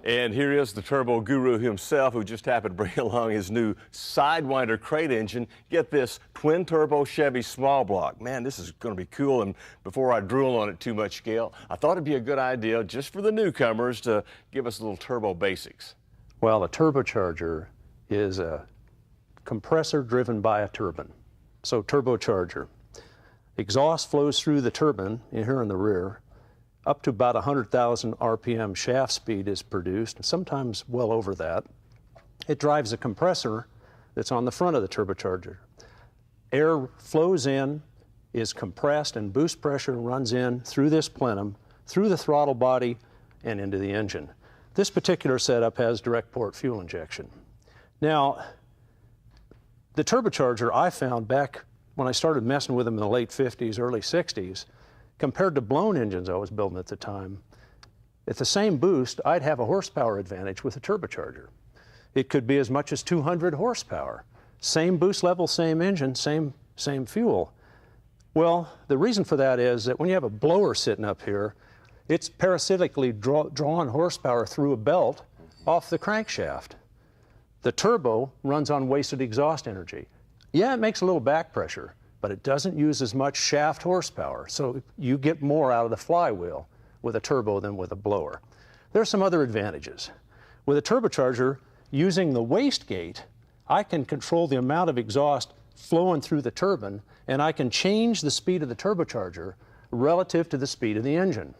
And here is the turbo guru himself, who just happened to bring along his new Sidewinder crate engine. Get this, twin turbo Chevy small block. Man, this is going to be cool. And before I drool on it too much, Gail, I thought it'd be a good idea just for the newcomers to give us a little turbo basics. Well, a turbocharger is a compressor driven by a turbine. So turbocharger. Exhaust flows through the turbine here in the rear. Up to about 100,000 RPM shaft speed is produced, sometimes well over that. It drives a compressor that's on the front of the turbocharger. Air flows in, is compressed, and boost pressure runs in through this plenum, through the throttle body, and into the engine. This particular setup has direct port fuel injection. Now, the turbocharger I found back when I started messing with them in the late 50s, early 60s, compared to blown engines I was building at the time, at the same boost, I'd have a horsepower advantage with a turbocharger. It could be as much as 200 horsepower. Same boost level, same engine, same fuel. Well, the reason for that is that when you have a blower sitting up here, it's parasitically drawing horsepower through a belt off the crankshaft. The turbo runs on wasted exhaust energy. Yeah, it makes a little back pressure, but it doesn't use as much shaft horsepower, so you get more out of the flywheel with a turbo than with a blower. There are some other advantages. With a turbocharger, using the wastegate, I can control the amount of exhaust flowing through the turbine, and I can change the speed of the turbocharger relative to the speed of the engine,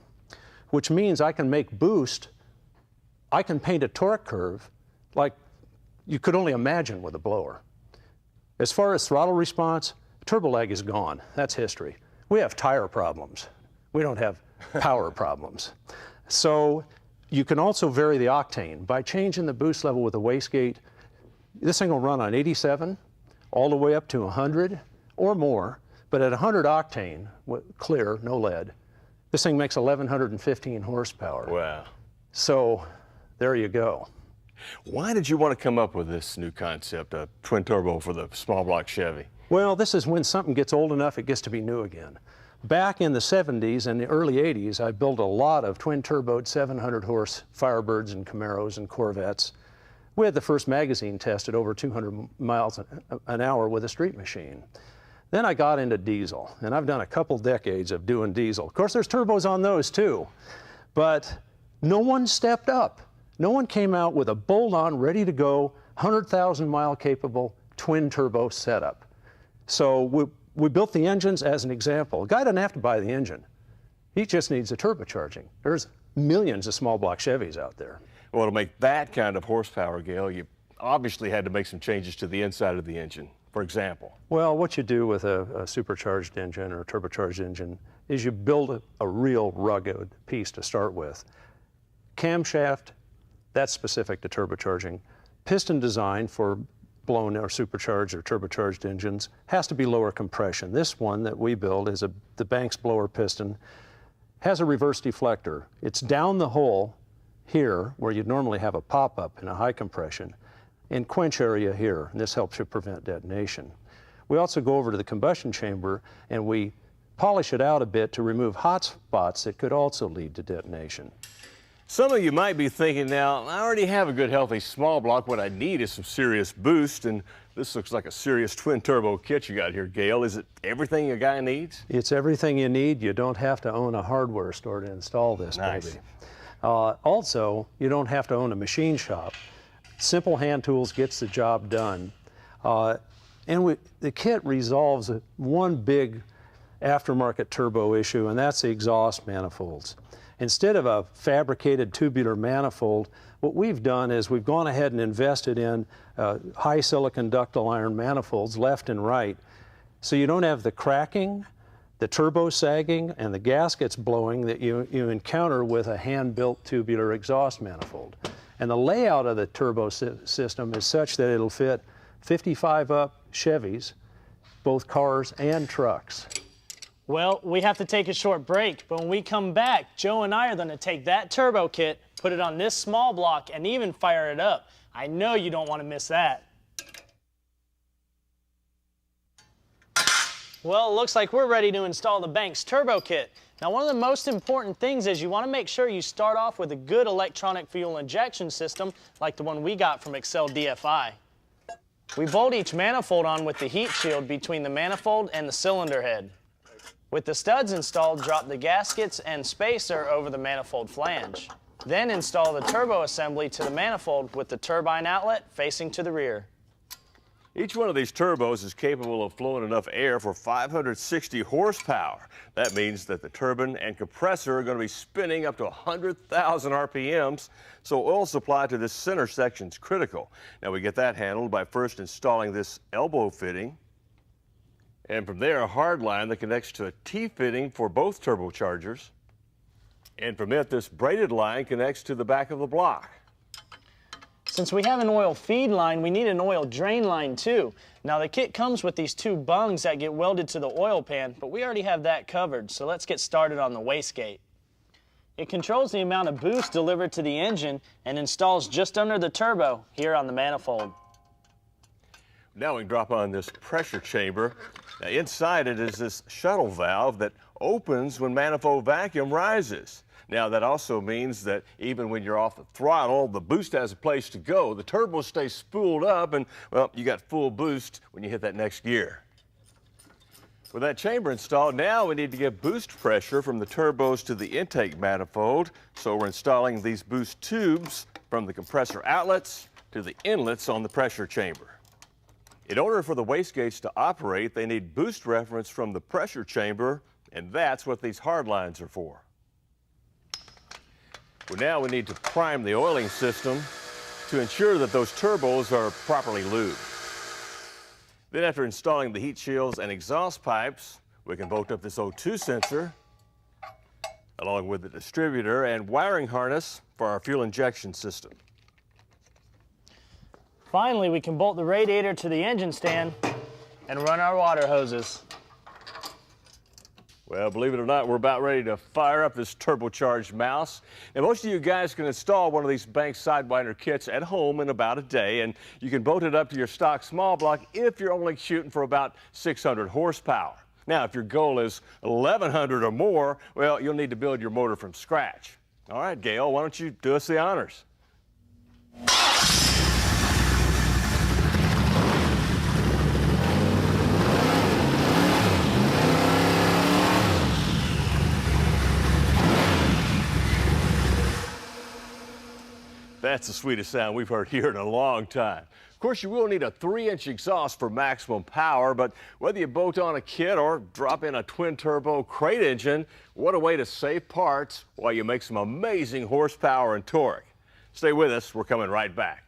which means I can make boost, I can paint a torque curve like you could only imagine with a blower. As far as throttle response, turbo lag is gone. That's history. We have tire problems. We don't have power problems. So you can also vary the octane. By changing the boost level with the wastegate, this thing will run on 87 all the way up to 100 or more, but at 100 octane, clear, no lead, this thing makes 1,115 horsepower. Wow. So there you go. Why did you want to come up with this new concept, a twin turbo for the small block Chevy? Well, this is when something gets old enough, it gets to be new again. Back in the 70s and the early 80s, I built a lot of twin-turboed 700-horse Firebirds and Camaros and Corvettes. We had the first magazine test at over 200 miles an hour with a street machine. Then I got into diesel, and I've done a couple decades of doing diesel. Of course, there's turbos on those too, but no one stepped up. No one came out with a bolt-on, ready-to-go, 100,000-mile capable twin-turbo setup. So we built the engines as an example. A guy doesn't have to buy the engine. He just needs the turbocharging. There's millions of small block Chevys out there. Well, to make that kind of horsepower, Gail, you obviously had to make some changes to the inside of the engine. For example? Well, what you do with a supercharged engine or a turbocharged engine is you build a real rugged piece to start with. Camshaft, that's specific to turbocharging. Piston design for blown or supercharged or turbocharged engines has to be lower compression. This one that we build is the Banks blower piston, has a reverse deflector. It's down the hole here where you'd normally have a pop-up in a high compression, and quench area here, and this helps you prevent detonation. We also go over to the combustion chamber and we polish it out a bit to remove hot spots that could also lead to detonation. Some of you might be thinking now, I already have a good healthy small block. What I need is some serious boost, and this looks like a serious twin turbo kit you got here, Gail. Is it everything a guy needs? It's everything you need. You don't have to own a hardware store to install this baby. Also, you don't have to own a machine shop. Simple hand tools gets the job done. The kit resolves one big aftermarket turbo issue, and that's the exhaust manifolds. Instead of a fabricated tubular manifold, what we've done is we've gone ahead and invested in high silicon ductile iron manifolds left and right, so you don't have the cracking, the turbo sagging, and the gaskets blowing that you encounter with a hand-built tubular exhaust manifold. And the layout of the turbo system is such that it'll fit 55 up Chevys, both cars and trucks. Well, we have to take a short break, but when we come back, Joe and I are going to take that turbo kit, put it on this small block, and even fire it up. I know you don't want to miss that. Well, it looks like we're ready to install the Banks turbo kit. Now, one of the most important things is you want to make sure you start off with a good electronic fuel injection system like the one we got from Excel DFI. We bolt each manifold on with the heat shield between the manifold and the cylinder head. With the studs installed, drop the gaskets and spacer over the manifold flange. Then install the turbo assembly to the manifold with the turbine outlet facing to the rear. Each one of these turbos is capable of flowing enough air for 560 horsepower. That means that the turbine and compressor are going to be spinning up to 100,000 RPMs, so oil supply to this center section is critical. Now we get that handled by first installing this elbow fitting, and from there a hard line that connects to a T-fitting for both turbochargers, and from it this braided line connects to the back of the block. Since we have an oil feed line, we need an oil drain line too. Now the kit comes with these two bungs that get welded to the oil pan, but we already have that covered, so let's get started on the wastegate. It controls the amount of boost delivered to the engine and installs just under the turbo here on the manifold. Now we can drop on this pressure chamber. Now inside it is this shuttle valve that opens when manifold vacuum rises. Now that also means that even when you're off the throttle, the boost has a place to go. The turbo stays spooled up and, well, you got full boost when you hit that next gear. With that chamber installed, now we need to get boost pressure from the turbos to the intake manifold. So we're installing these boost tubes from the compressor outlets to the inlets on the pressure chamber. In order for the wastegates to operate, they need boost reference from the pressure chamber, and that's what these hard lines are for. Well, now we need to prime the oiling system to ensure that those turbos are properly lubed. Then after installing the heat shields and exhaust pipes, we can bolt up this O2 sensor along with the distributor and wiring harness for our fuel injection system. Finally, we can bolt the radiator to the engine stand and run our water hoses. Well, believe it or not, we're about ready to fire up this turbocharged mouse. And most of you guys can install one of these Banks Sidewinder kits at home in about a day, and you can bolt it up to your stock small block if you're only shooting for about 600 horsepower. Now, if your goal is 1,100 or more, well, you'll need to build your motor from scratch. All right, Gail, why don't you do us the honors? That's the sweetest sound we've heard here in a long time. Of course, you will need a 3-inch exhaust for maximum power, but whether you bolt on a kit or drop in a twin-turbo crate engine, what a way to save parts while you make some amazing horsepower and torque. Stay with us. We're coming right back.